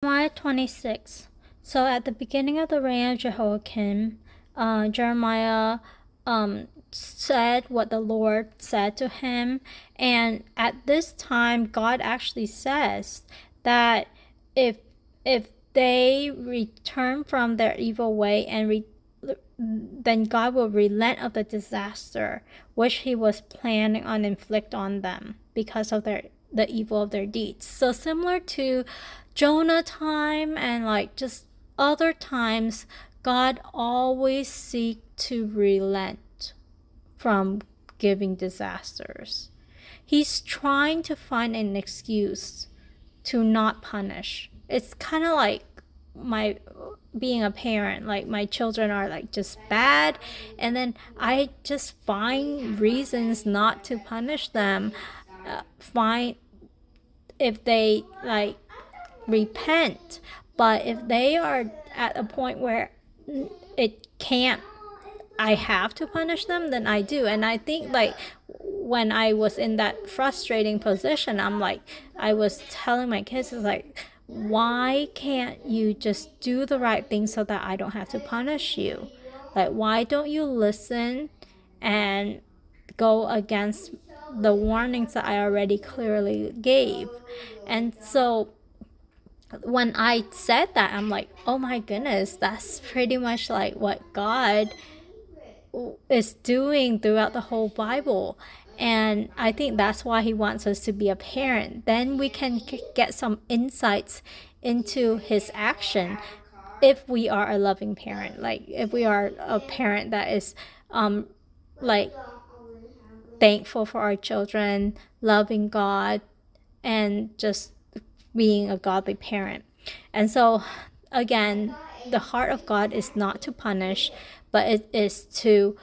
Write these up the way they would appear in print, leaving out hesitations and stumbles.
Jeremiah 26. So at the beginning of the reign of Jehoiakim, Jeremiah said what the Lord said to him. And at this time, God actually says that if they return from their evil way and then God will relent of the disaster which he was planning on inflict on them because of the evil of their deeds. So similar to Jonah time and like just other times, God always seeks to relent from giving disasters. He's trying to find an excuse to not punish. It's kind of like my being a parent, like my children are like just bad, and then I just find reasons not to punish them. Find if they like repent, but if they are at a point where it can't, I have to punish them, then I do. And I think like when I was in that frustrating position, I was telling my kids, it's like, why can't you just do the right thing so that I don't have to punish you? Like, why don't you listen and go against the warnings that I already clearly gave? And so when I said that, I'm like, oh my goodness, that's pretty much like what God is doing throughout the whole Bible. And I think that's why he wants us to be a parent. Then we can get some insights into his action if we are a loving parent. Like if we are a parent that is like thankful for our children, loving God, and just being a godly parent. And so again, the heart of God is not to punish, but it is to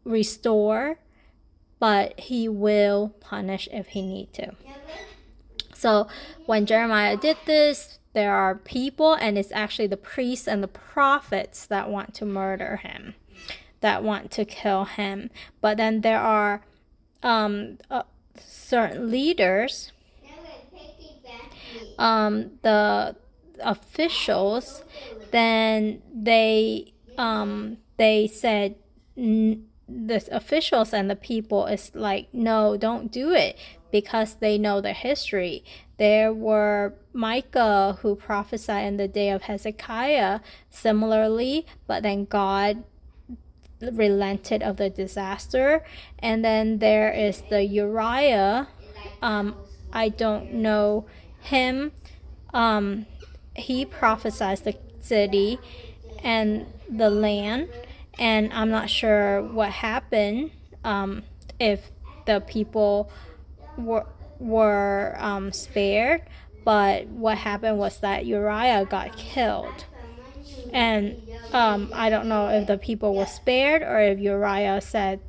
restore, but he will punish if he need to. So when Jeremiah did this, there are people, and it's actually the priests and the prophets that want to murder him, that want to kill him. But then there are certain leaders, the officials, then they said, the officials and the people is like, no, don't do it, because they know the history. There were Micah who prophesied in the day of Hezekiah similarly, but then God relented of the disaster. And then there is the Uriah. I don't know him. He prophesies the city and the land, and I'm not sure what happened, if the people were spared, but what happened was that Uriah got killed. And I don't know if the people were spared or if Uriah said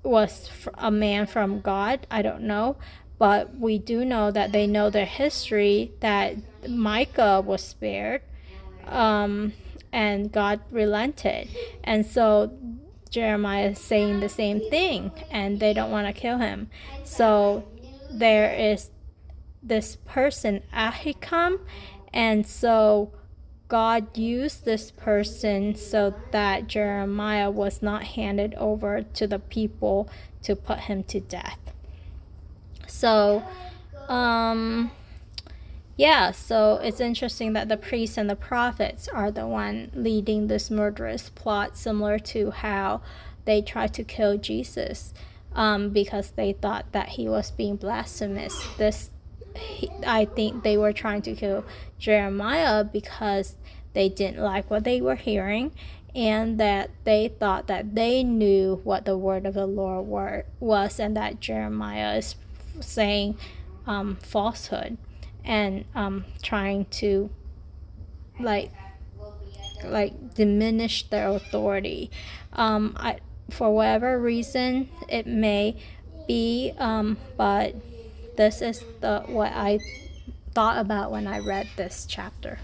was a man from God. I don't know. But we do know that they know their history, that Micah was spared, and God relented. And so Jeremiah is saying the same thing, and they don't want to kill him. So there is this person, Ahikam, and so God used this person so that Jeremiah was not handed over to the people to put him to death. So, so it's interesting that the priests and the prophets are the one leading this murderous plot, similar to how they tried to kill Jesus, because they thought that he was being blasphemous. I think they were trying to kill Jeremiah because they didn't like what they were hearing, and that they thought that they knew what the word of the Lord was, and that Jeremiah is saying falsehood and trying to like diminish their authority. For whatever reason it may be, but this is what I thought about when I read this chapter.